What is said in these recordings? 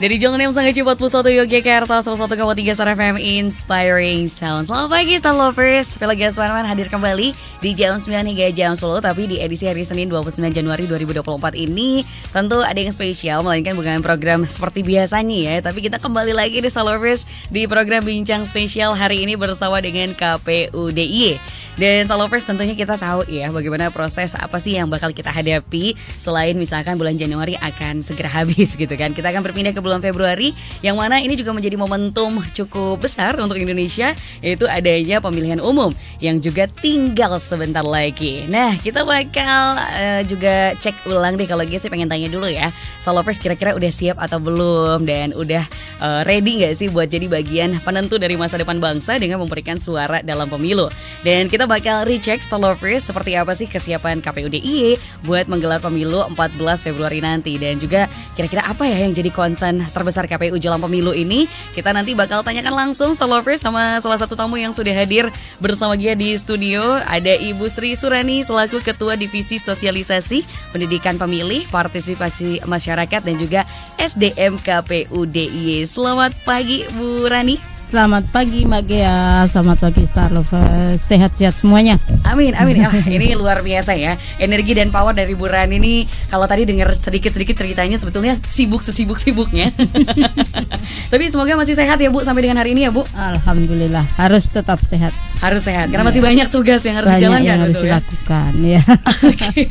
Dari Jalan M Sangga 41 Yogyakarta 101,3 Star FM Inspiring Sound. Selamat pagi Star Lovers. Vela Gaswanman hadir kembali di jam 9 hingga jam 10. Tapi di edisi hari Senin 29 Januari 2024 ini tentu ada yang spesial, melainkan bukan program seperti biasanya ya. Tapi kita kembali lagi di Star Lovers di program Bincang Spesial hari ini bersama dengan KPU DIY. Dan Star Lovers tentunya kita tahu ya bagaimana proses apa sih yang bakal kita hadapi selain misalkan bulan Januari akan segera habis gitu kan. Kita akan berpindah ke bulan Februari, yang mana ini juga menjadi momentum cukup besar untuk Indonesia, yaitu adanya pemilihan umum yang juga tinggal sebentar lagi. Nah, kita bakal juga cek ulang deh, kalau gitu sih pengen tanya dulu ya, Salovers kira-kira udah siap atau belum, dan udah ready gak sih buat jadi bagian penentu dari masa depan bangsa dengan memberikan suara dalam pemilu. Dan kita bakal recheck Salovers seperti apa sih kesiapan KPU DIY buat menggelar pemilu 14 Februari nanti, dan juga kira-kira apa ya yang jadi concern terbesar KPU jelang pemilu ini. Kita nanti bakal tanyakan langsung Star Lovers sama salah satu tamu yang sudah hadir bersama dia di studio. Ada Ibu Sri Surani selaku Ketua Divisi Sosialisasi Pendidikan Pemilih, Partisipasi Masyarakat dan juga SDM KPU DIY. Selamat pagi Bu Rani. Selamat pagi Mbak Gea, selamat pagi Star Lovers, sehat-sehat semuanya. Amin, amin. Ini luar biasa ya, energi dan power dari Bu Rani ini. Kalau tadi dengar sedikit-sedikit ceritanya sebetulnya sibuk sesibuk-sibuknya. Tapi semoga masih sehat ya Bu sampai dengan hari ini ya Bu. Alhamdulillah, harus tetap sehat. Harus sehat, karena masih banyak tugas yang harus dijalankan. Yang harus dilakukan ya. Okay.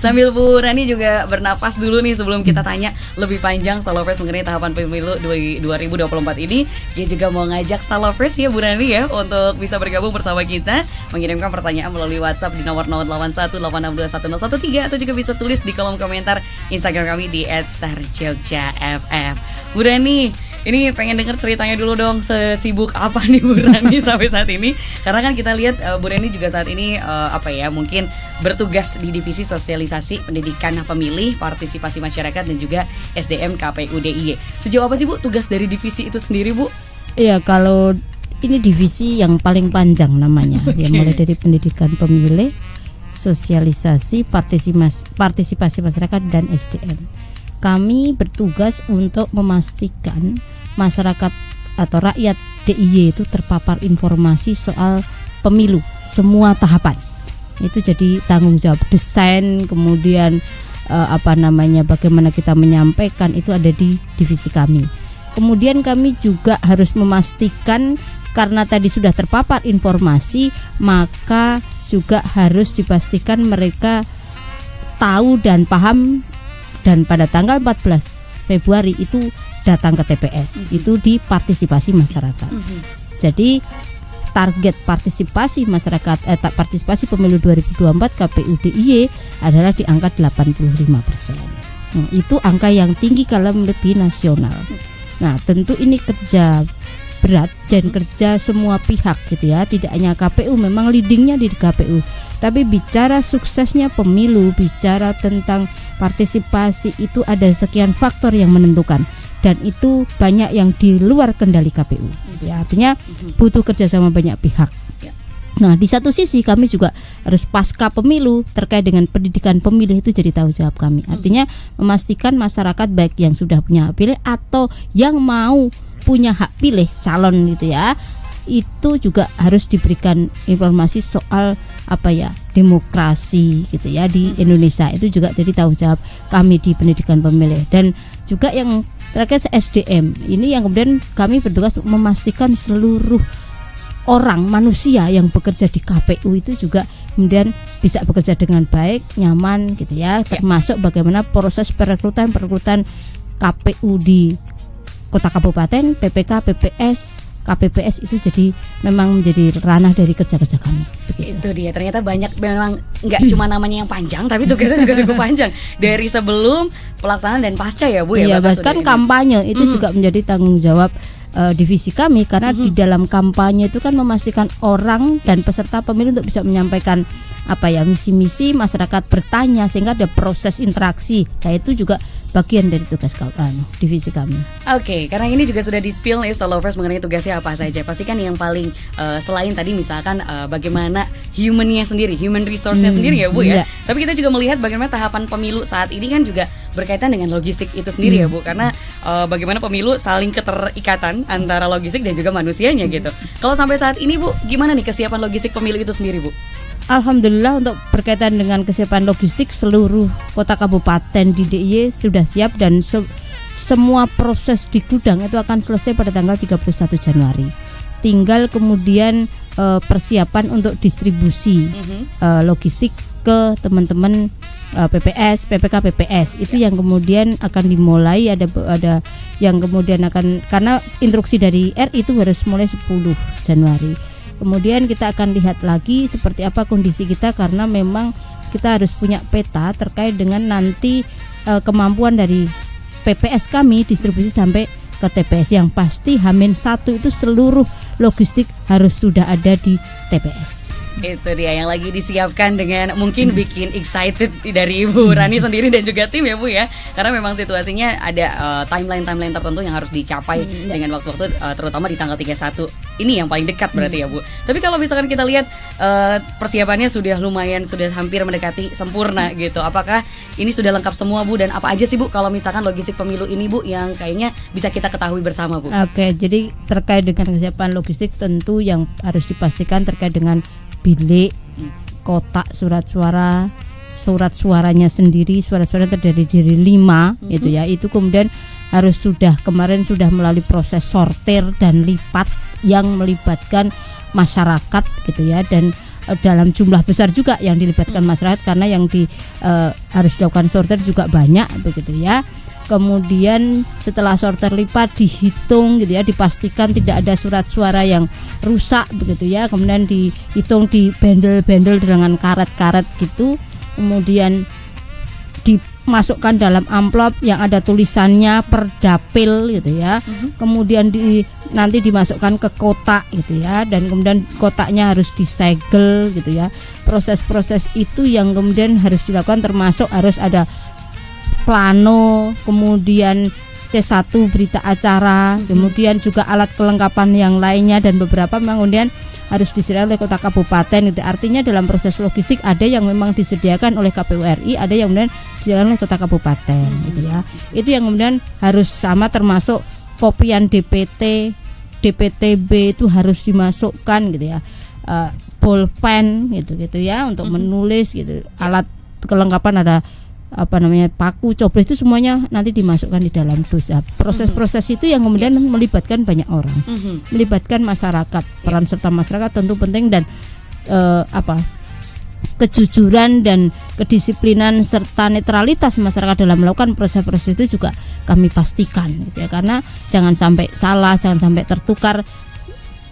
Sambil Bu Rani juga bernapas dulu nih sebelum kita tanya lebih panjang Star Lovers mengenai tahapan pemilu 2024 ini. Dia juga mau ngajak Star Lovers ya Bu Rani ya untuk bisa bergabung bersama kita, mengirimkan pertanyaan melalui WhatsApp di nomor 0818621013 atau juga bisa tulis di kolom komentar Instagram kami di @starjogjafm. Bu Rani, ini pengen denger ceritanya dulu dong, sesibuk apa nih Bu Rani sampai saat ini? Karena kan kita lihat Bu Rani juga saat ini mungkin bertugas di Divisi Sosialisasi Pendidikan Pemilih, Partisipasi Masyarakat dan juga SDM KPU DIY. Sejauh apa sih Bu tugas dari divisi itu sendiri Bu? Iya, kalau ini divisi yang paling panjang namanya. Okay. Ya, mulai dari pendidikan pemilih, sosialisasi, partisipasi masyarakat dan SDM. Kami bertugas untuk memastikan masyarakat atau rakyat DIY itu terpapar informasi soal pemilu, semua tahapan. Itu jadi tanggung jawab desain, kemudian bagaimana kita menyampaikan itu ada di divisi kami. Kemudian kami juga harus memastikan, karena tadi sudah terpapar informasi, maka juga harus dipastikan mereka tahu dan paham, dan pada tanggal 14 Februari itu datang ke TPS, itu di partisipasi masyarakat. Jadi target partisipasi masyarakat, partisipasi pemilu 2024 KPU DIY adalah di angka 85%. Itu angka yang tinggi kalau melebihi nasional. Nah, tentu ini kerja berat dan kerja semua pihak gitu ya. Tidak hanya KPU, memang leadingnya di KPU. Tapi bicara suksesnya pemilu, bicara tentang partisipasi, itu ada sekian faktor yang menentukan. Dan itu banyak yang di luar kendali KPU. Ya, artinya butuh kerja sama banyak pihak. Nah, di satu sisi kami juga harus pasca pemilu terkait dengan pendidikan pemilih, itu jadi tanggung jawab kami. Artinya memastikan masyarakat baik yang sudah punya hak pilih atau yang mau punya hak pilih calon gitu ya, itu juga harus diberikan informasi soal demokrasi gitu ya di Indonesia. Itu juga jadi tanggung jawab kami di pendidikan pemilih. Dan juga yang terkait SDM ini yang kemudian kami bertugas memastikan seluruh orang, manusia yang bekerja di KPU itu juga kemudian bisa bekerja dengan baik, nyaman gitu ya. Termasuk bagaimana proses perekrutan KPU di kota kabupaten, PPK, PPS, KPPS itu jadi memang menjadi ranah dari kerja-kerja kami. Begitu. Itu dia, ternyata banyak, memang nggak cuma namanya yang panjang, tapi tugasnya juga cukup panjang dari sebelum pelaksanaan dan pasca ya Bu ya. Iya, bahkan kampanye itu juga menjadi tanggung jawab divisi kami, karena di dalam kampanye itu kan memastikan orang dan peserta pemilu untuk bisa menyampaikan misi-misi, masyarakat bertanya sehingga ada proses interaksi. Nah, itu juga bagian dari tugas divisi kami. Oke, karena ini juga sudah di-spill nih Star Lovers mengenai tugasnya apa saja. Pastikan yang paling selain tadi misalkan bagaimana human resource-nya sendiri ya Bu ya. Tapi kita juga melihat bagaimana tahapan pemilu saat ini kan juga berkaitan dengan logistik itu sendiri ya Bu, karena bagaimana pemilu saling keterikatan antara logistik dan juga manusianya gitu. Kalau sampai saat ini Bu, gimana nih kesiapan logistik pemilu itu sendiri Bu? Alhamdulillah untuk berkaitan dengan kesiapan logistik seluruh kota kabupaten di DIY sudah siap dan semua proses di gudang itu akan selesai pada tanggal 31 Januari. Tinggal kemudian persiapan untuk distribusi logistik ke teman-teman PPS, PPK, PPS itu yang kemudian akan dimulai ada yang kemudian akan, karena instruksi dari RI itu harus mulai 10 Januari. Kemudian kita akan lihat lagi seperti apa kondisi kita, karena memang kita harus punya peta terkait dengan nanti kemampuan dari PPS kami distribusi sampai ke TPS. Yang pasti H-1 itu seluruh logistik harus sudah ada di TPS. Itu dia yang lagi disiapkan dengan mungkin bikin excited dari Ibu Rani sendiri dan juga tim ya Bu ya. Karena memang situasinya ada timeline tertentu yang harus dicapai dengan waktu-waktu terutama di tanggal 31. Ini yang paling dekat berarti ya Bu. Tapi kalau misalkan kita lihat persiapannya sudah lumayan, sudah hampir mendekati sempurna gitu. Apakah ini sudah lengkap semua Bu, dan apa aja sih Bu kalau misalkan logistik pemilu ini Bu yang kayaknya bisa kita ketahui bersama Bu? Oke, jadi terkait dengan kesiapan logistik tentu yang harus dipastikan terkait dengan bilik, kotak surat suaranya sendiri, suara-suara terdiri dari 5 gitu ya. Itu kemudian harus kemarin sudah melalui proses sortir dan lipat yang melibatkan masyarakat gitu ya, dan dalam jumlah besar juga yang dilibatkan masyarakat, karena yang harus dilakukan sortir juga banyak begitu ya. Kemudian setelah sorter lipat dihitung gitu ya, dipastikan tidak ada surat suara yang rusak begitu ya. Kemudian dihitung, dibendel-bendel dengan karet-karet gitu. Kemudian dimasukkan dalam amplop yang ada tulisannya per dapil gitu ya. Kemudian nanti dimasukkan ke kotak gitu ya, dan kemudian kotaknya harus disegel gitu ya. Proses-proses itu yang kemudian harus dilakukan, termasuk harus ada plano, kemudian C1 berita acara, kemudian juga alat kelengkapan yang lainnya, dan beberapa memang kemudian harus disediakan oleh kota kabupaten gitu. Artinya dalam proses logistik ada yang memang disediakan oleh KPU RI, ada yang kemudian disediakan oleh kota kabupaten gitu ya. Itu yang kemudian harus sama, termasuk kopian DPT, DPTB itu harus dimasukkan gitu ya. Pulpen gitu ya untuk menulis gitu. Alat kelengkapan ada paku, coblos, itu semuanya nanti dimasukkan di dalam dus. Proses-proses itu yang kemudian melibatkan banyak orang, melibatkan masyarakat. Peran serta masyarakat tentu penting, dan kejujuran dan kedisiplinan serta netralitas masyarakat dalam melakukan proses-proses itu juga kami pastikan gitu ya. Karena jangan sampai salah, jangan sampai tertukar.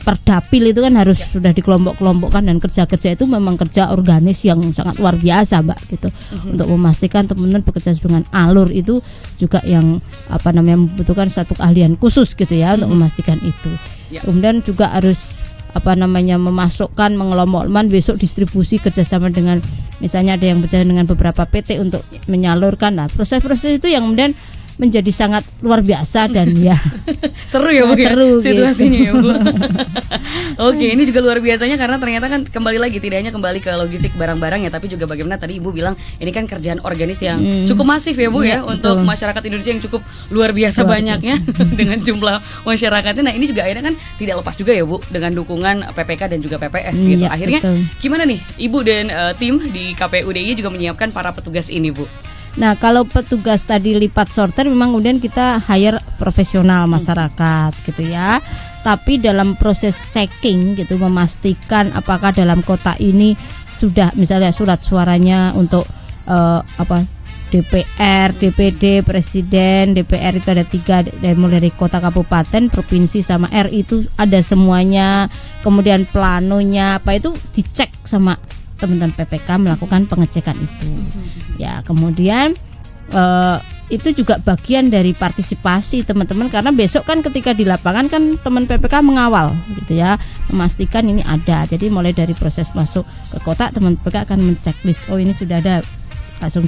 Perdapil itu kan harus sudah dikelompok-kelompokkan, dan kerja-kerja itu memang kerja organis yang sangat luar biasa Mbak gitu. Untuk memastikan teman-teman bekerja dengan alur itu juga yang membutuhkan satu keahlian khusus gitu ya untuk memastikan itu. Kemudian juga harus memasukkan, mengelompokkan besok distribusi kerjasama dengan, misalnya ada yang bekerja dengan beberapa PT untuk menyalurkan. Nah, proses-proses itu yang kemudian menjadi sangat luar biasa dan ya seru ya Bu, seru situasinya gitu. ya Bu. Oke, ini juga luar biasanya karena ternyata kan kembali lagi tidak hanya kembali ke logistik barang-barang ya, tapi juga bagaimana tadi Ibu bilang ini kan kerjaan organis yang cukup masif ya Bu ya, untuk masyarakat Indonesia yang cukup luar biasa banyaknya dengan jumlah masyarakatnya. Nah, ini juga akhirnya kan tidak lepas juga ya Bu dengan dukungan PPK dan juga PPS gitu. Akhirnya gimana nih Ibu dan tim di KPU DIY juga menyiapkan para petugas ini Bu? Nah, kalau petugas tadi lipat sorter memang kemudian kita hire profesional masyarakat gitu ya. Tapi dalam proses checking gitu, memastikan apakah dalam kota ini sudah misalnya surat suaranya untuk DPR, DPD, Presiden, DPR itu ada 3, dari mulai dari kota, kabupaten, provinsi sama RI itu ada semuanya. Kemudian planonya apa itu dicek sama teman-teman PPK, melakukan pengecekan itu. Ya, kemudian itu juga bagian dari partisipasi teman-teman, karena besok kan ketika di lapangan kan teman PPK mengawal gitu ya, memastikan ini ada. Jadi mulai dari proses masuk ke kota, teman PPK akan menceklis, oh ini sudah ada, langsung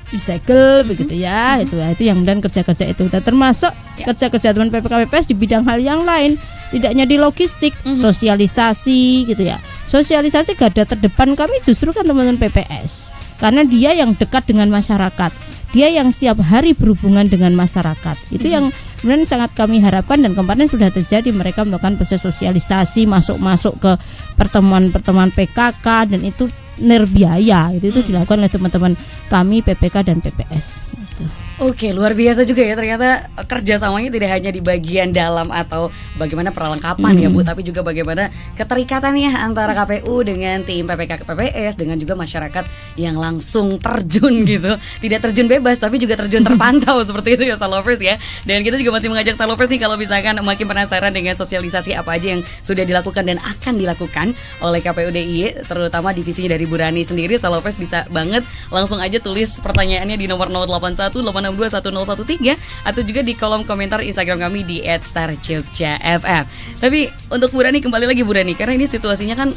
disegel begitu ya. Itu yang kemudian kerja-kerja itu, termasuk kerja-kerja teman PPK PPS di bidang hal yang lain, tidak hanya di logistik, sosialisasi gitu ya. Sosialisasi garda terdepan kami justru kan teman-teman PPS, karena dia yang dekat dengan masyarakat. dia yang setiap hari berhubungan dengan masyarakat. Itu yang kemudian sangat kami harapkan, dan kemarin sudah terjadi, mereka melakukan proses sosialisasi, masuk ke pertemuan-pertemuan PKK, dan itu nirbiaya. Itu dilakukan oleh teman-teman kami PPK dan PPS. Gitu. Oke, luar biasa juga ya, ternyata kerjasamanya tidak hanya di bagian dalam atau bagaimana perlengkapan ya Bu, tapi juga bagaimana keterikatannya antara KPU dengan tim PPK PPS dengan juga masyarakat yang langsung terjun gitu. Tidak terjun bebas tapi juga terjun terpantau seperti itu ya Starlovers ya. Dan kita juga masih mengajak Starlovers nih, kalau misalkan makin penasaran dengan sosialisasi apa aja yang sudah dilakukan dan akan dilakukan oleh KPU DIY, terutama divisinya dari Bu Rani sendiri, Starlovers bisa banget langsung aja tulis pertanyaannya di nomor 0818621013 atau juga di kolom komentar Instagram kami di @starjogjafm. Tapi untuk Bu Rani, kembali lagi Bu Rani, karena ini situasinya kan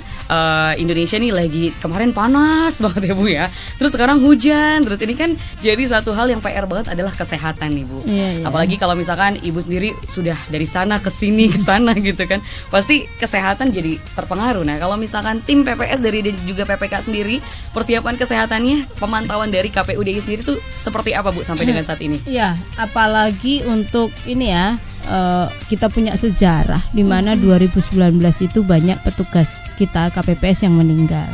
Indonesia nih lagi kemarin panas banget ya Bu ya, terus sekarang hujan, terus ini kan jadi satu hal yang PR banget adalah kesehatan nih Bu. Apalagi kalau misalkan Ibu sendiri sudah dari sana ke sini ke sana gitu kan, pasti kesehatan jadi terpengaruh. Nah kalau misalkan tim PPS dari dan juga PPK sendiri, persiapan kesehatannya, pemantauan dari KPU DIY sendiri tuh seperti apa Bu sampai dengan saat ini? Ya, apalagi untuk ini ya, kita punya sejarah di mana 2019 itu banyak petugas kita KPPS yang meninggal.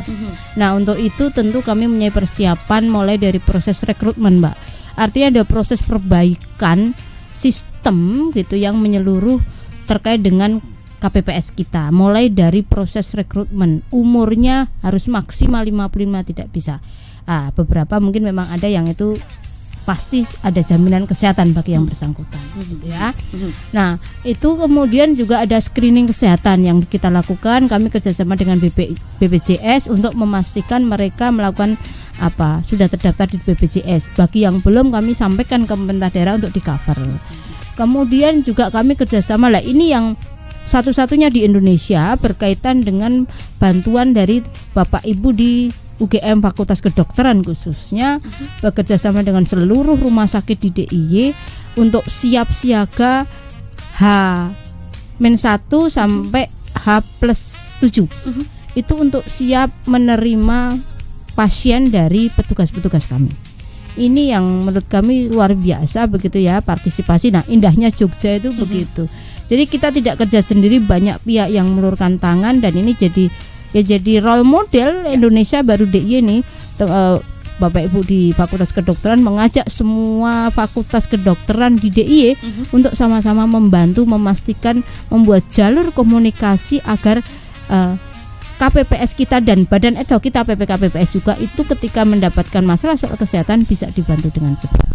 Nah, untuk itu tentu kami mempunyai persiapan mulai dari proses rekrutmen, Mbak. Artinya ada proses perbaikan sistem gitu yang menyeluruh terkait dengan KPPS kita. Mulai dari proses rekrutmen, umurnya harus maksimal 55, tidak bisa. Beberapa mungkin memang ada yang itu pasti ada jaminan kesehatan bagi yang bersangkutan gitu ya. Nah itu kemudian juga ada screening kesehatan yang kita lakukan. Kami kerjasama dengan BPJS untuk memastikan mereka melakukan sudah terdaftar di BPJS. Bagi yang belum, kami sampaikan ke pemerintah daerah untuk di cover. Kemudian juga kami kerjasama, ini yang satu-satunya di Indonesia berkaitan dengan bantuan dari Bapak Ibu di UGM Fakultas Kedokteran khususnya, bekerja sama dengan seluruh rumah sakit di DIY untuk siap siaga H-1 sampai H+7. Itu untuk siap menerima pasien dari petugas-petugas kami. Ini yang menurut kami luar biasa begitu ya, partisipasi. Nah, indahnya Jogja itu begitu. Jadi kita tidak kerja sendiri, banyak pihak yang meluruskan tangan, dan ini jadi role model Indonesia baru DIY nih. Bapak Ibu di Fakultas Kedokteran mengajak semua fakultas kedokteran di DIY untuk sama-sama membantu memastikan membuat jalur komunikasi agar KPPS kita dan badan ad hoc kita PPK PPS juga itu ketika mendapatkan masalah soal kesehatan bisa dibantu dengan cepat.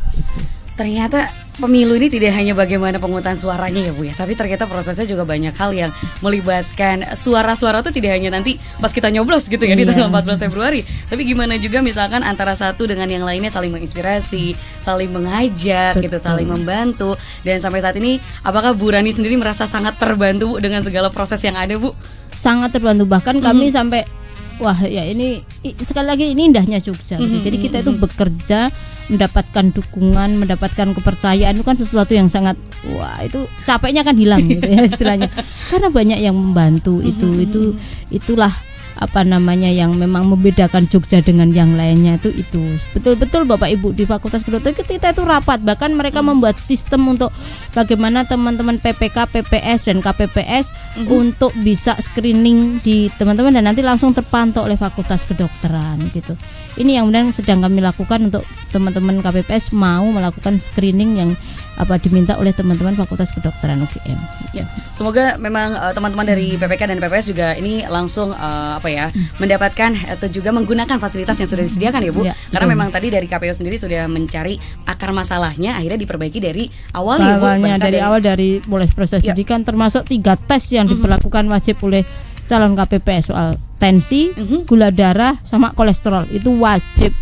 Ternyata pemilu ini tidak hanya bagaimana pemungutan suaranya ya Bu ya, tapi ternyata prosesnya juga banyak hal yang melibatkan suara-suara itu tidak hanya nanti pas kita nyoblos gitu ya di tanggal 14 Februari, tapi gimana juga misalkan antara satu dengan yang lainnya saling menginspirasi, saling mengajak gitu, saling membantu. Dan sampai saat ini apakah Bu Rani sendiri merasa sangat terbantu Bu dengan segala proses yang ada Bu? Sangat terbantu, bahkan kami sampai ini sekali lagi ini indahnya Jogja. Jadi kita itu bekerja, mendapatkan dukungan, mendapatkan kepercayaan itu kan sesuatu yang sangat itu capeknya kan hilang gitu ya istilahnya. Karena banyak yang membantu itulah yang memang membedakan Jogja dengan yang lainnya itu betul-betul Bapak Ibu di Fakultas Kedokteran kita itu rapat, bahkan mereka membuat sistem untuk bagaimana teman-teman PPK, PPS dan KPPS untuk bisa screening di teman-teman dan nanti langsung terpantau oleh Fakultas Kedokteran gitu. Ini yang kemudian sedang kami lakukan untuk teman-teman KPPS mau melakukan screening yang diminta oleh teman-teman Fakultas Kedokteran UGM. Ya, semoga memang teman-teman dari PPK dan PPS juga ini langsung mendapatkan atau juga menggunakan fasilitas yang sudah disediakan ya Bu. Karena memang tadi dari KPU sendiri sudah mencari akar masalahnya, akhirnya diperbaiki dari awal ya Bu. Dari mulai proses pendidikan termasuk 3 tes yang diberlakukan wajib oleh calon KPPS soal tensi, gula darah sama kolesterol itu wajib.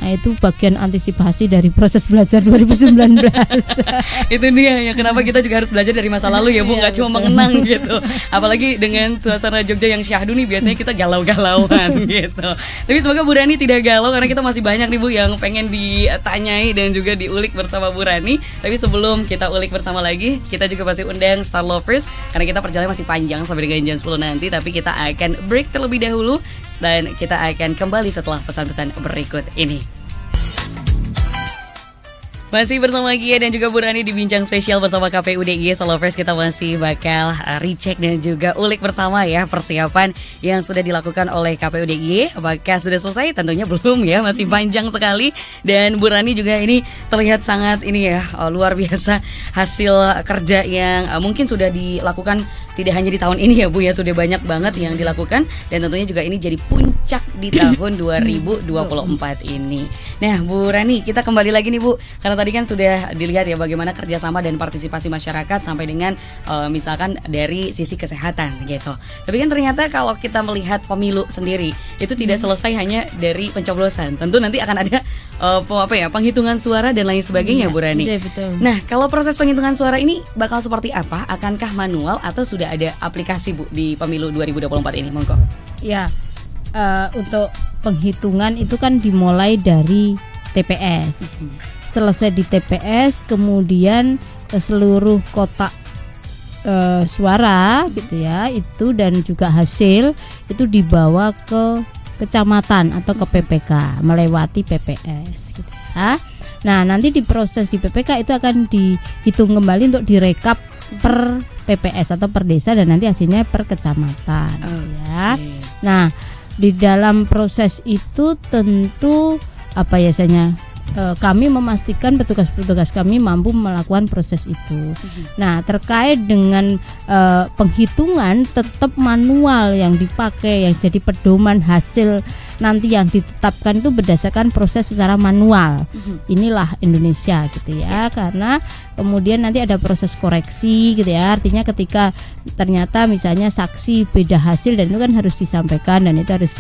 Nah itu bagian antisipasi dari proses belajar 2019. Itu dia ya kenapa kita juga harus belajar dari masa lalu ya Bu, nggak cuma mengenang gitu. Apalagi dengan suasana Jogja yang syahdu nih biasanya kita galau-galauan gitu. Tapi semoga Bu Rani tidak galau karena kita masih banyak nih Bu yang pengen ditanyai dan juga diulik bersama Bu Rani. Tapi sebelum kita ulik bersama lagi, kita juga masih undang Starlovers karena kita perjalanan masih panjang sampai dengan jam 10 nanti. Tapi kita akan break terlebih dahulu dan kita akan kembali setelah pesan-pesan berikut ini. Masih bersama Gia dan juga Bu Rani di Bincang Spesial bersama KPU DIY Salovers. Kita masih bakal recheck dan juga ulik bersama ya persiapan yang sudah dilakukan oleh KPU DIY. Apakah sudah selesai? Tentunya belum ya, masih panjang sekali. Dan Bu Rani juga ini terlihat sangat ini ya, luar biasa hasil kerja yang mungkin sudah dilakukan tidak hanya di tahun ini ya Bu ya, sudah banyak banget yang dilakukan. Dan tentunya juga ini jadi puncak di tahun 2024 ini. Nah Bu Rani, kita kembali lagi nih Bu, karena tadi kan sudah dilihat ya bagaimana kerjasama dan partisipasi masyarakat sampai dengan misalkan dari sisi kesehatan gitu. Tapi kan ternyata kalau kita melihat pemilu sendiri itu tidak selesai hanya dari pencoblosan. Tentu nanti akan ada penghitungan suara dan lain sebagainya Bu Rani. Iya, betul. Nah kalau proses penghitungan suara ini bakal seperti apa? Akankah manual atau sudah ada aplikasi Bu di pemilu 2024 ini? Monggo. Ya, untuk penghitungan itu kan dimulai dari TPS. Selesai di TPS, kemudian seluruh kotak suara gitu ya, itu dan juga hasil itu dibawa ke kecamatan atau ke PPK melewati PPS gitu ya. Nah, nanti diproses di PPK itu akan dihitung kembali untuk direkap per PPS atau per desa dan nanti hasilnya per kecamatan gitu ya. Nah, di dalam proses itu tentu kami memastikan petugas-petugas kami mampu melakukan proses itu. Nah, terkait dengan penghitungan tetap manual yang dipakai, yang jadi pedoman hasil nanti yang ditetapkan itu berdasarkan proses secara manual. Inilah Indonesia gitu ya, karena kemudian nanti ada proses koreksi gitu ya. Artinya ketika ternyata misalnya saksi beda hasil dan itu kan harus disampaikan dan itu harus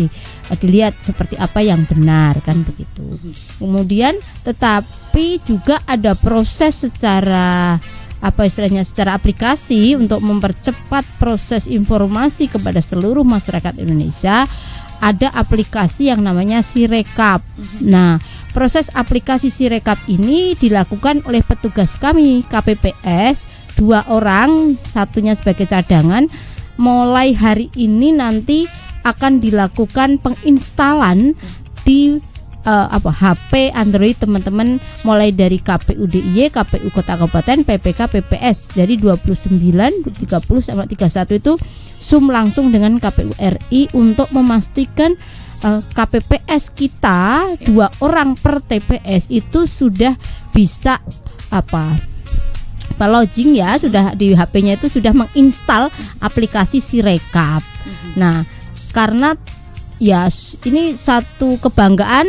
dilihat seperti apa yang benar kan begitu. Kemudian tetapi juga ada proses secara secara aplikasi untuk mempercepat proses informasi kepada seluruh masyarakat Indonesia. Ada aplikasi yang namanya Sirekap. Nah, proses aplikasi Sirekap ini dilakukan oleh petugas kami KPPS 2 orang, satunya sebagai cadangan. Mulai hari ini nanti akan dilakukan penginstalan di HP Android teman-teman, mulai dari KPU DIY, KPU Kota Kabupaten, PPK, PPS. Jadi 29, 30 sama 31 itu Zoom langsung dengan KPU RI untuk memastikan KPPS kita 2 orang per TPS itu sudah bisa login ya, sudah di HP-nya itu sudah menginstal aplikasi Sirekap. Nah, karena ya ini satu kebanggaan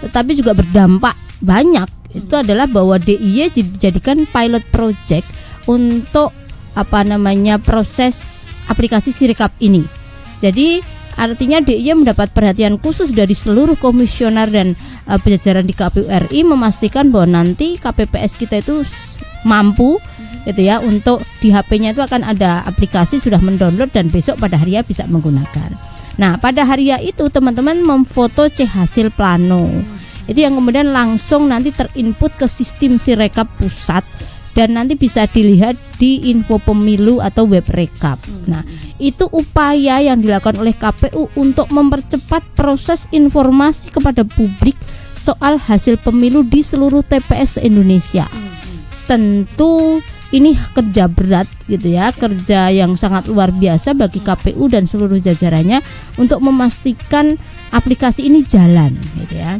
tetapi juga berdampak banyak, itu adalah bahwa DIY dijadikan pilot project untuk proses aplikasi Sirekap ini. Jadi artinya DIY mendapat perhatian khusus dari seluruh komisioner dan jajaran di KPU RI memastikan bahwa nanti KPPS kita itu mampu gitu ya, untuk di HP-nya itu akan ada aplikasi, sudah mendownload dan besok pada hari bisa menggunakan. Nah, pada hari itu teman-teman memfoto C hasil plano. Itu yang kemudian langsung nanti terinput ke sistem Sirekap pusat dan nanti bisa dilihat di info pemilu atau web rekap. Nah, itu upaya yang dilakukan oleh KPU untuk mempercepat proses informasi kepada publik soal hasil pemilu di seluruh TPS Indonesia. Tentu ini kerja berat gitu ya, kerja yang sangat luar biasa bagi KPU dan seluruh jajarannya untuk memastikan aplikasi ini jalan gitu ya.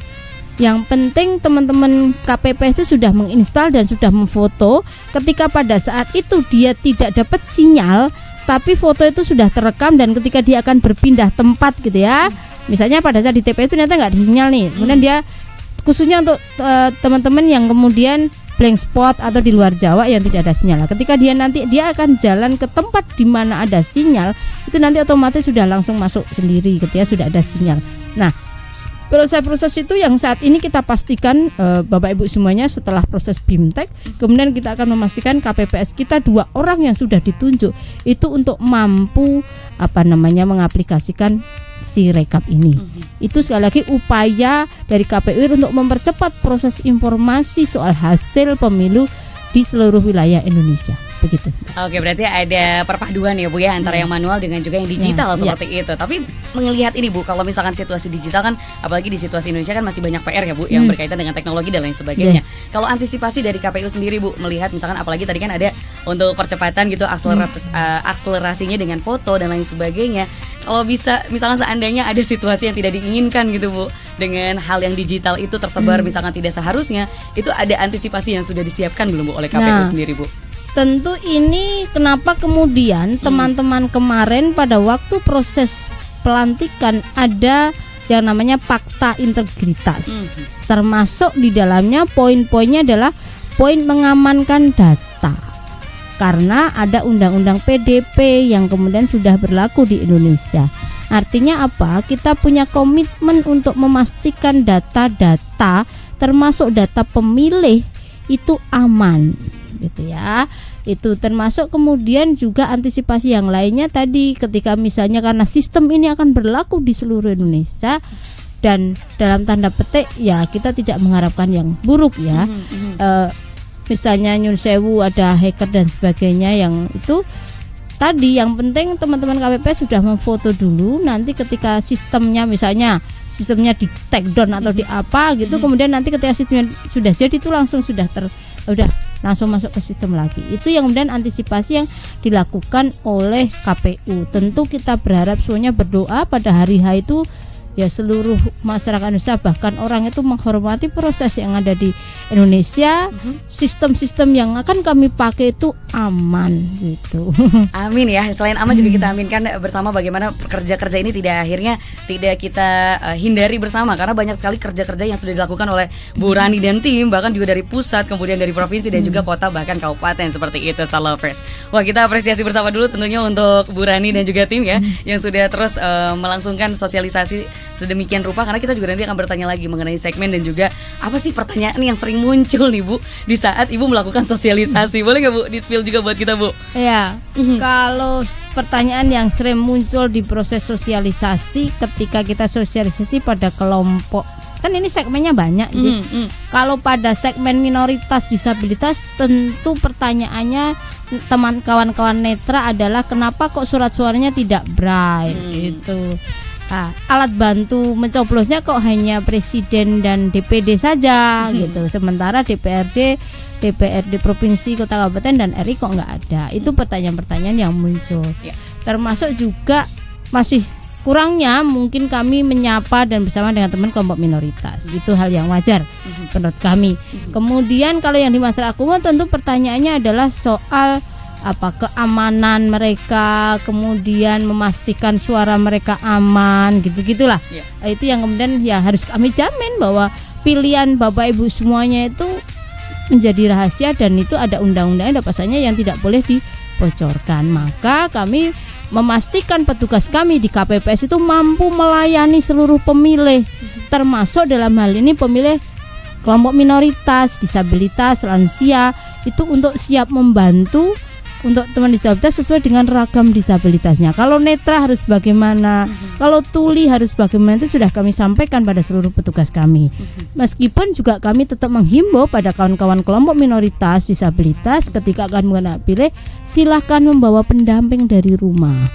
Yang penting teman-teman KPPS itu sudah menginstal dan sudah memfoto. Ketika pada saat itu dia tidak dapat sinyal, tapi foto itu sudah terekam dan ketika dia akan berpindah tempat gitu ya, misalnya pada saat di TPS ternyata nggak ada sinyal nih, kemudian dia khususnya untuk teman-teman yang kemudian blank spot atau di luar Jawa yang tidak ada sinyal. Ketika dia nanti dia akan jalan ke tempat di mana ada sinyal, itu nanti otomatis sudah langsung masuk sendiri ketika sudah ada sinyal. Nah, proses-proses itu yang saat ini kita pastikan Bapak Ibu semuanya setelah proses BIMTEK, kemudian kita akan memastikan KPPS kita 2 orang yang sudah ditunjuk itu untuk mampu mengaplikasikan Sirekap ini. Itu sekali lagi upaya dari KPU untuk mempercepat proses informasi soal hasil pemilu di seluruh wilayah Indonesia. begitu. Oke, berarti ada perpaduan ya Bu ya antara yang manual dengan juga yang digital seperti itu. Tapi melihat ini Bu, kalau misalkan situasi digital kan, apalagi di situasi Indonesia kan masih banyak PR ya Bu yang berkaitan dengan teknologi dan lain sebagainya. Kalau antisipasi dari KPU sendiri Bu, melihat misalkan apalagi tadi kan ada untuk percepatan gitu akselerasinya dengan foto dan lain sebagainya. Kalau bisa misalkan seandainya ada situasi yang tidak diinginkan gitu Bu, dengan hal yang digital itu tersebar misalkan tidak seharusnya, itu ada antisipasi yang sudah disiapkan belum Bu oleh KPU sendiri Bu? Tentu ini kenapa kemudian teman-teman kemarin pada waktu proses pelantikan ada yang namanya fakta integritas. Termasuk di dalamnya poin-poinnya adalah poin mengamankan data. Karena ada undang-undang PDP yang kemudian sudah berlaku di Indonesia. Artinya apa? Kita punya komitmen untuk memastikan data-data termasuk data pemilih itu aman, gitu ya. Itu termasuk kemudian juga antisipasi yang lainnya tadi, ketika misalnya karena sistem ini akan berlaku di seluruh Indonesia dan dalam tanda petik ya kita tidak mengharapkan yang buruk ya. Misalnya nyun sewu ada hacker dan sebagainya, yang itu tadi yang penting teman-teman KPP sudah memfoto dulu, nanti ketika sistemnya misalnya sistemnya di take down atau di apa gitu, kemudian nanti ketika sistemnya sudah jadi itu langsung sudah langsung masuk ke sistem lagi. Itu yang kemudian antisipasi yang dilakukan oleh KPU. Tentu kita berharap semuanya berdoa pada hari H itu ya seluruh masyarakat Indonesia, bahkan orang itu menghormati proses yang ada di Indonesia. Sistem-sistem yang akan kami pakai itu aman gitu. Amin ya. Selain aman juga kita aminkan bersama bagaimana kerja-kerja ini tidak kita hindari bersama, karena banyak sekali kerja-kerja yang sudah dilakukan oleh Bu Rani dan tim, bahkan juga dari pusat, kemudian dari provinsi dan juga kota, bahkan kabupaten seperti itu. Star Lovers. Wah, kita apresiasi bersama dulu tentunya untuk Bu Rani dan juga tim ya yang sudah terus melangsungkan sosialisasi sedemikian rupa, karena kita juga nanti akan bertanya lagi mengenai segmen dan juga apa sih pertanyaan yang sering muncul nih Bu di saat Ibu melakukan sosialisasi. Boleh nggak Bu di-spill juga buat kita Bu? Ya, kalau pertanyaan yang sering muncul di proses sosialisasi ketika kita sosialisasi pada kelompok, kan ini segmennya banyak. Kalau pada segmen minoritas disabilitas, tentu pertanyaannya teman kawan-kawan netra adalah kenapa kok surat suaranya tidak braille gitu. Alat bantu mencoblosnya kok hanya presiden dan DPD saja gitu, sementara DPRD provinsi, kota, kabupaten dan RI kok nggak ada. Itu pertanyaan-pertanyaan yang muncul. Termasuk juga masih kurangnya mungkin kami menyapa dan bersama dengan teman kelompok minoritas. Itu hal yang wajar menurut kami. Kemudian kalau yang di masyarakat umum tentu pertanyaannya adalah soal keamanan mereka, kemudian memastikan suara mereka aman, gitu-gitulah. Itu yang kemudian ya harus kami jamin bahwa pilihan Bapak Ibu semuanya itu menjadi rahasia dan itu ada undang-undangnya, ada pasalnya yang tidak boleh dibocorkan. Maka kami memastikan petugas kami di KPPS itu mampu melayani seluruh pemilih, termasuk dalam hal ini pemilih kelompok minoritas, disabilitas, lansia, itu untuk siap membantu untuk teman disabilitas sesuai dengan ragam disabilitasnya. Kalau netra harus bagaimana, kalau tuli harus bagaimana, itu sudah kami sampaikan pada seluruh petugas kami. Meskipun juga kami tetap menghimbau pada kawan-kawan kelompok minoritas disabilitas ketika akan mengenal pilih, silahkan membawa pendamping dari rumah.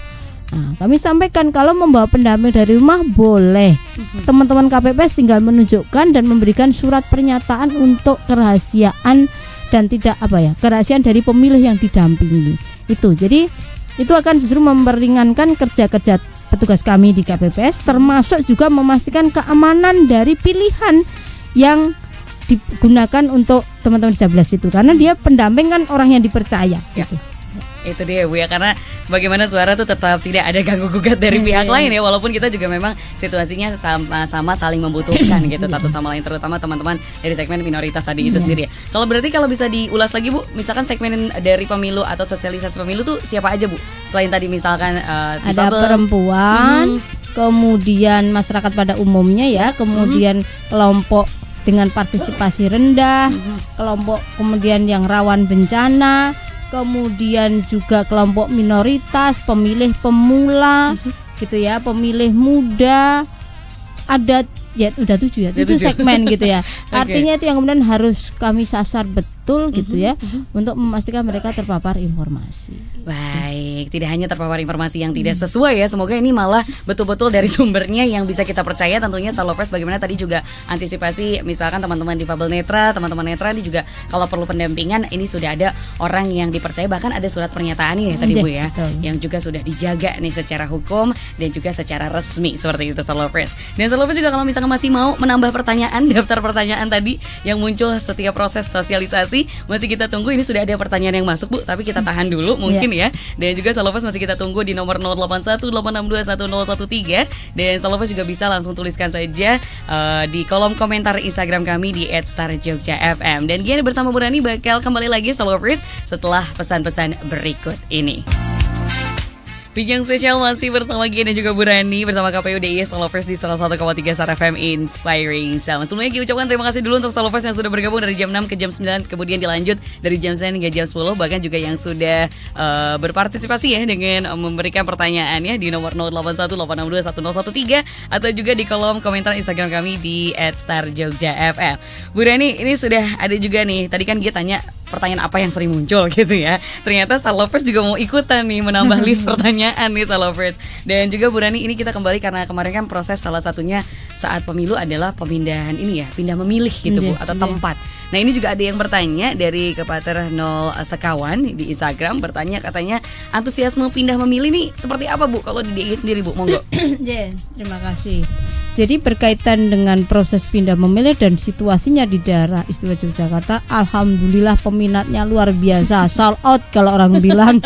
Kami sampaikan kalau membawa pendamping dari rumah boleh. Teman-teman KPPS tinggal menunjukkan dan memberikan surat pernyataan untuk kerahasiaan dan tidak kerahasiaan dari pemilih yang didampingi. Jadi itu akan justru memperingankan kerja-kerja petugas kami di KPPS, termasuk juga memastikan keamanan dari pilihan yang digunakan untuk teman-teman disabilitas itu, karena dia pendamping kan orang yang dipercaya gitu. Itu dia Bu ya, karena bagaimana suara tuh tetap tidak ada ganggu gugat dari pihak lain ya, walaupun kita juga memang situasinya sama-sama saling membutuhkan gitu satu sama lain, terutama teman-teman dari segmen minoritas tadi itu sendiri ya. Kalau berarti kalau bisa diulas lagi Bu, misalkan segmen dari pemilu atau sosialisasi pemilu tuh siapa aja Bu? Selain tadi misalkan ada perempuan, kemudian masyarakat pada umumnya ya, kemudian kelompok dengan partisipasi rendah, kelompok kemudian yang rawan bencana, kemudian juga kelompok minoritas, pemilih pemula, gitu ya, pemilih muda, ada ya udah 7 segmen gitu ya. Artinya itu yang kemudian harus kami sasar betul betul gitu ya, untuk memastikan mereka terpapar informasi. Baik, tidak hanya terpapar informasi yang tidak sesuai ya, semoga ini malah betul-betul dari sumbernya yang bisa kita percaya. Tentunya Star Lovers bagaimana tadi juga antisipasi, misalkan teman-teman difabel netra, teman-teman netra ini juga kalau perlu pendampingan, ini sudah ada orang yang dipercaya, bahkan ada surat pernyataan ya tadi Bu ya, yang juga sudah dijaga nih secara hukum dan juga secara resmi seperti itu Star Lovers. Dan Star Lovers juga kalau misalkan masih mau menambah pertanyaan, daftar pertanyaan tadi yang muncul setiap proses sosialisasi masih kita tunggu. Ini sudah ada pertanyaan yang masuk Bu, tapi kita tahan dulu mungkin ya. Dan juga Star Lovers masih kita tunggu di nomor 0818621013. Dan Star Lovers juga bisa langsung tuliskan saja di kolom komentar Instagram kami di @starjogjafm. Dan Giana bersama Bu Rani bakal kembali lagi Star Lovers setelah pesan-pesan berikut ini. Bincang spesial masih bersama Gia dan juga Bu Rani bersama KPU DIY Star Lovers di 101,3 Star FM Inspiring Sound. Sebelumnya Gia ucapkan terima kasih dulu untuk Star Lovers yang sudah bergabung dari jam 6 ke jam 9, kemudian dilanjut dari jam 9 hingga jam 10, bahkan juga yang sudah berpartisipasi ya dengan memberikan pertanyaan ya di nomor 0818621013 atau juga di kolom komentar Instagram kami di @starjogjafm. Bu Rani, ini sudah ada juga nih, tadi kan Gia tanya pertanyaan apa yang sering muncul gitu ya. Ternyata Star Lovers juga mau ikutan nih menambah list pertanyaan nih Star Lovers. Dan juga Bu Rani, ini kita kembali karena kemarin kan proses salah satunya saat pemilu adalah pemindahan ini ya, pindah memilih gitu Bu, atau tempat. Nah ini juga ada yang bertanya dari Kepater 0 Sekawan di Instagram, bertanya katanya antusiasme pindah memilih nih seperti apa Bu kalau di DIY sendiri Bu, monggo. Terima kasih. Jadi berkaitan dengan proses pindah memilih dan situasinya di daerah istimewa Yogyakarta, alhamdulillah peminatnya luar biasa, sold out kalau orang bilang.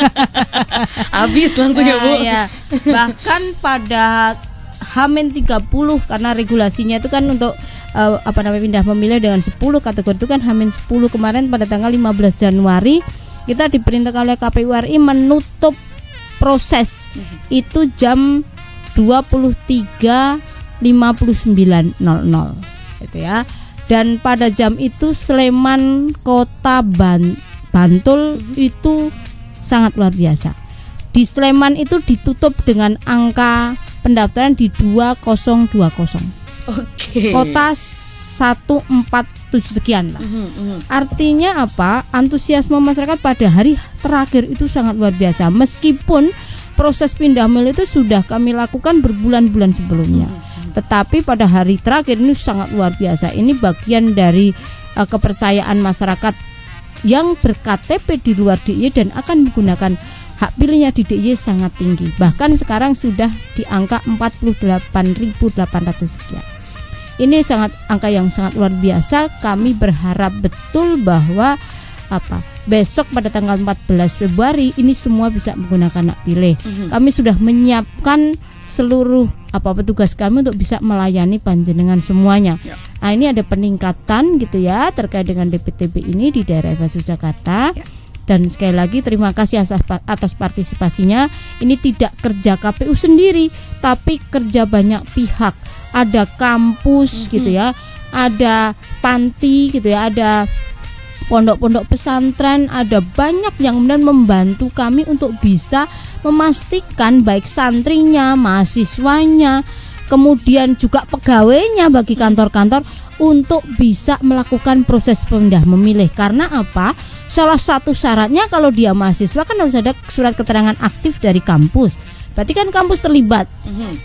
Habis langsung ya Bu. Ya. Bahkan pada H-30 karena regulasinya itu kan untuk pindah memilih dengan 10 kategori itu kan H-10 kemarin pada tanggal 15 Januari kita diperintahkan oleh KPU RI menutup proses itu jam 23.59.00 gitu ya. Dan pada jam itu Sleman Kota Bantul itu sangat luar biasa. Di Sleman itu ditutup dengan angka pendaftaran di 2020. Oke. Kota 147 sekian lah. Artinya apa? Antusiasme masyarakat pada hari terakhir itu sangat luar biasa. Meskipun proses pindah memilih itu sudah kami lakukan berbulan-bulan sebelumnya, tetapi pada hari terakhir ini sangat luar biasa. Ini bagian dari kepercayaan masyarakat yang ber-KTP di luar DIY dan akan menggunakan hak pilihnya di DIY sangat tinggi. Bahkan sekarang sudah di angka 48.800 sekian. Ini angka yang sangat luar biasa. Kami berharap betul bahwa besok pada tanggal 14 Februari ini semua bisa menggunakan hak pilih. Kami sudah menyiapkan seluruh petugas kami untuk bisa melayani panjenengan semuanya. Nah, ini ada peningkatan gitu ya terkait dengan DPTB ini di daerah Yogyakarta. Dan sekali lagi terima kasih atas partisipasinya. Ini tidak kerja KPU sendiri, tapi kerja banyak pihak. Ada kampus gitu ya, ada panti gitu ya, ada pondok-pondok pesantren, ada banyak yang kemudian membantu kami untuk bisa memastikan baik santrinya, mahasiswanya, kemudian juga pegawainya bagi kantor-kantor untuk bisa melakukan proses pindah memilih. Karena apa? Salah satu syaratnya kalau dia mahasiswa kan harus ada surat keterangan aktif dari kampus. Berarti kan kampus terlibat.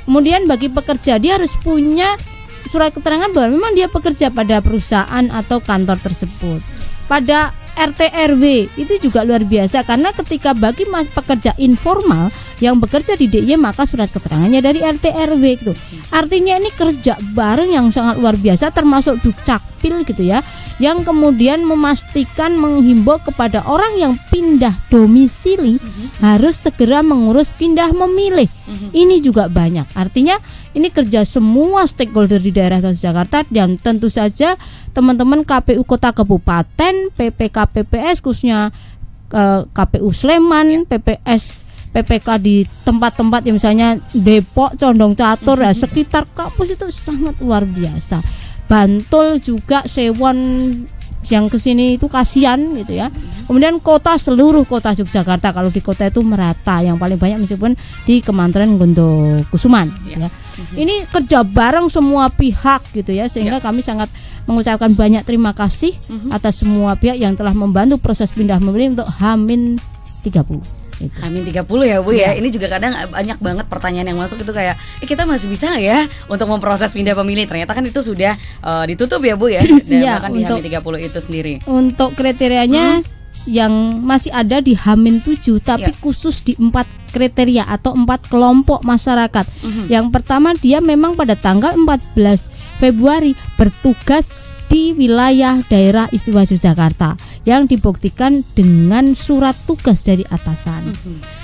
Kemudian bagi pekerja dia harus punya surat keterangan bahwa memang dia bekerja pada perusahaan atau kantor tersebut. Pada RT RW itu juga luar biasa karena ketika bagi pekerja informal yang bekerja di DIY maka surat keterangannya dari RT RW gitu. Artinya ini kerja bareng yang sangat luar biasa termasuk Dukcapil gitu ya, yang kemudian memastikan menghimbau kepada orang yang pindah domisili harus segera mengurus pindah memilih. Ini juga banyak. Artinya ini kerja semua stakeholder di daerah Jakarta dan tentu saja teman-teman KPU Kota Kabupaten, PPK PPS khususnya KPU Sleman, PPK di tempat-tempat yang misalnya Depok, Condong Catur, sekitar kampus itu sangat luar biasa. Bantul juga, Sewon yang kesini itu kasihan gitu ya. Kemudian seluruh kota Yogyakarta, kalau di kota itu merata, yang paling banyak meskipun di Kementerian Gondokusuman ya. Ini kerja bareng semua pihak gitu ya, sehingga kami sangat mengucapkan banyak terima kasih atas semua pihak yang telah membantu proses pindah memilih untuk H-30. Amin 30 ya Bu ya. Ini juga kadang banyak banget pertanyaan yang masuk itu kayak kita masih bisa ya untuk memproses pindah pemilih. Ternyata kan itu sudah ditutup ya Bu ya. Bahkan di Amin 30 itu sendiri. Untuk kriterianya yang masih ada di H-7 tapi khusus di 4 kriteria atau 4 kelompok masyarakat. Yang pertama, dia memang pada tanggal 14 Februari bertugas di wilayah daerah istimewa Yogyakarta yang dibuktikan dengan surat tugas dari atasan.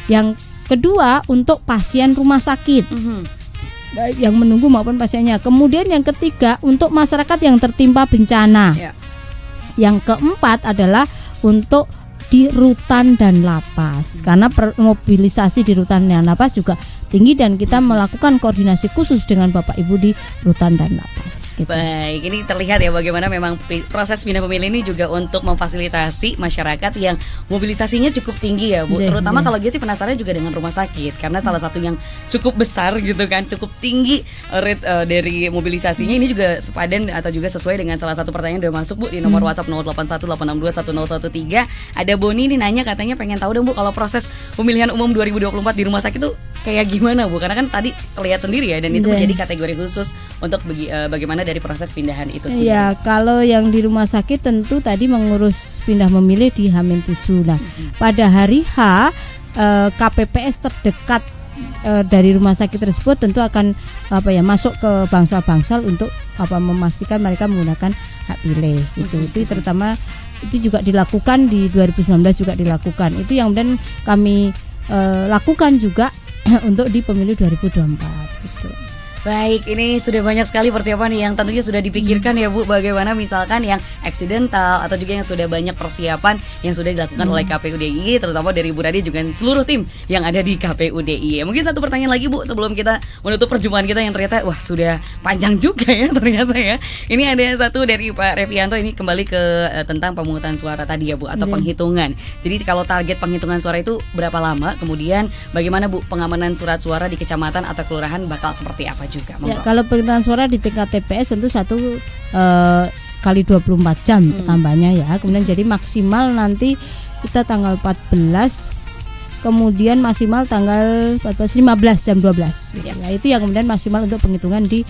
Yang kedua, untuk pasien rumah sakit, baik yang menunggu maupun pasiennya. Kemudian yang ketiga, untuk masyarakat yang tertimpa bencana. Yang keempat adalah untuk di rutan dan lapas, karena mobilisasi di rutan dan lapas juga tinggi dan kita melakukan koordinasi khusus dengan Bapak Ibu di rutan dan lapas. Baik, ini terlihat ya bagaimana memang proses pindah pemilih ini juga untuk memfasilitasi masyarakat yang mobilisasinya cukup tinggi ya Bu. Terutama kalau gue sih penasaran juga dengan rumah sakit, karena salah satu yang cukup besar gitu kan, cukup tinggi rate dari mobilisasinya. Ini juga sepadan atau juga sesuai dengan salah satu pertanyaan yang udah masuk Bu di nomor WhatsApp 0818621013. Ada Boni ini nanya, katanya pengen tahu dong Bu, kalau proses pemilihan umum 2024 di rumah sakit tuh kayak gimana Bu? Karena kan tadi terlihat sendiri ya, dan itu menjadi kategori khusus untuk bagaimana dari proses pindahan itu sendiri. Ya, kalau yang di rumah sakit tentu tadi mengurus pindah memilih di H-7. Nah, pada hari H KPPS terdekat dari rumah sakit tersebut tentu akan masuk ke bangsal-bangsal untuk memastikan mereka menggunakan hak pilih gitu. Itu terutama itu juga dilakukan di 2019 juga dilakukan. Itu yang kemudian kami lakukan juga untuk di pemilu 2024 gitu. Baik, ini sudah banyak sekali persiapan yang tentunya sudah dipikirkan ya Bu. Bagaimana misalkan yang accidental atau juga yang sudah banyak persiapan yang sudah dilakukan oleh KPU DIY, terutama dari Bu Radi juga seluruh tim yang ada di KPU DIY. Mungkin satu pertanyaan lagi Bu sebelum kita menutup perjumpaan kita yang ternyata sudah panjang juga ya ternyata ya. Ini ada satu dari Pak Revianto, ini kembali ke tentang pemungutan suara tadi ya Bu, atau penghitungan. Jadi kalau target penghitungan suara itu berapa lama? Kemudian bagaimana Bu pengamanan surat suara di kecamatan atau kelurahan bakal seperti apa juga? Ya, kalau penghitungan suara di tingkat TPS tentu 1 kali 24 jam tambahnya ya. Kemudian jadi maksimal nanti kita tanggal 14, kemudian maksimal tanggal 15 jam 12 gitu. Ya, itu yang kemudian maksimal untuk penghitungan di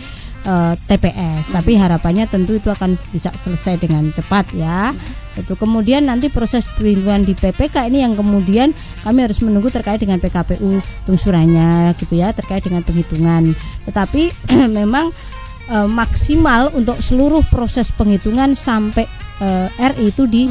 TPS. Tapi harapannya tentu itu akan bisa selesai dengan cepat ya. Itu kemudian nanti proses perlindungan di PPK ini yang kemudian kami harus menunggu terkait dengan PKPU tungsurannya gitu ya, terkait dengan penghitungan. Tetapi memang maksimal untuk seluruh proses penghitungan sampai RI itu di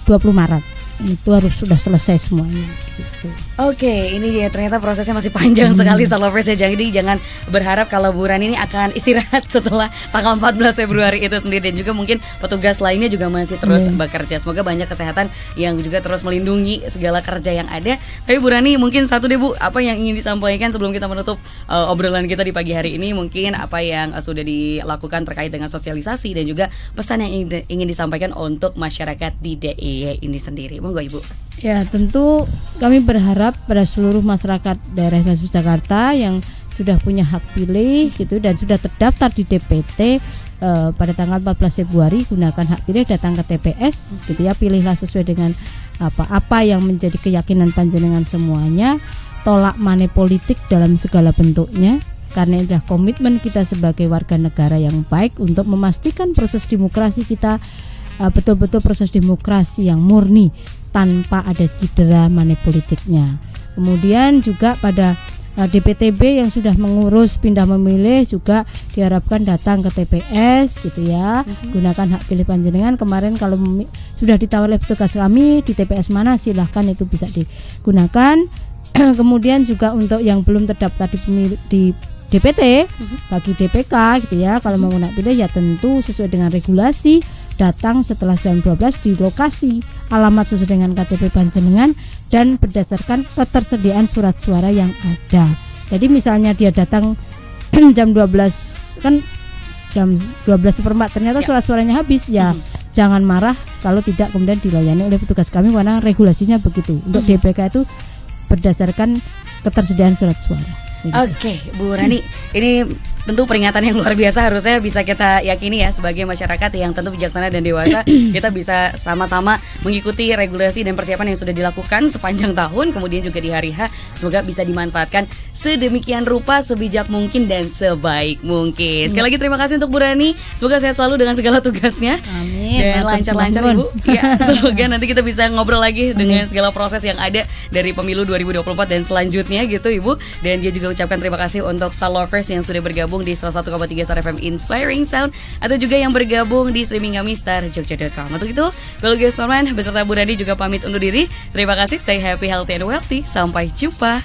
20 Maret. Itu harus sudah selesai semuanya gitu. Oke, ini dia ternyata prosesnya masih panjang sekali Star Lovers ya. Jadi jangan berharap kalau Bu Rani ini akan istirahat setelah tanggal 14 Februari itu sendiri. Dan juga mungkin petugas lainnya juga masih terus bekerja. Semoga banyak kesehatan yang juga terus melindungi segala kerja yang ada. Tapi Bu Rani mungkin satu deh Bu, apa yang ingin disampaikan sebelum kita menutup obrolan kita di pagi hari ini? Mungkin apa yang sudah dilakukan terkait dengan sosialisasi dan juga pesan yang ingin disampaikan untuk masyarakat di DIY ini sendiri. Monggo Ibu. Ya, tentu kami berharap pada seluruh masyarakat daerah Yogyakarta yang sudah punya hak pilih gitu dan sudah terdaftar di DPT pada tanggal 14 Februari gunakan hak pilih, datang ke TPS gitu ya, pilihlah sesuai dengan apa yang menjadi keyakinan panjenengan semuanya, tolak money politik dalam segala bentuknya, karena ini adalah komitmen kita sebagai warga negara yang baik untuk memastikan proses demokrasi kita betul-betul proses demokrasi yang murni tanpa ada cedera money politiknya. Kemudian juga pada DPTB yang sudah mengurus pindah memilih juga diharapkan datang ke TPS gitu ya, gunakan hak pilih panjenengan. Kemarin kalau sudah ditawar oleh petugas kami di TPS mana silahkan itu bisa digunakan. Kemudian juga untuk yang belum terdaftar di DPT bagi DPK gitu ya, kalau mau hak pilih ya tentu sesuai dengan regulasi datang setelah jam 12 di lokasi alamat sesuai dengan KTP panjenengan dan berdasarkan ketersediaan surat suara yang ada. Jadi misalnya dia datang jam 12 kan jam 12:15 ternyata surat suaranya habis ya jangan marah kalau tidak kemudian dilayani oleh petugas kami karena regulasinya begitu. Untuk DPK itu berdasarkan ketersediaan surat suara. Oke, Bu Rani, ini tentu peringatan yang luar biasa harusnya bisa kita yakini ya sebagai masyarakat yang tentu bijaksana dan dewasa. Kita bisa sama-sama mengikuti regulasi dan persiapan yang sudah dilakukan sepanjang tahun, kemudian juga di hari H. Semoga bisa dimanfaatkan sedemikian rupa, sebijak mungkin dan sebaik mungkin. Sekali lagi terima kasih untuk Bu Rani. Semoga sehat selalu dengan segala tugasnya. Amin. Dan lancar-lancar Ibu. Ya, semoga nanti kita bisa ngobrol lagi dengan segala proses yang ada dari pemilu 2024 dan selanjutnya gitu Ibu. Dan dia juga ucapkan terima kasih untuk Star Lovers yang sudah bergabung di 101,3 Star FM Inspiring Sound, atau juga yang bergabung di streaming kami starjogja.com. Untuk itu, Belgius Parman beserta Bu Rani juga pamit undur diri. Terima kasih, stay happy, healthy, and wealthy. Sampai jumpa.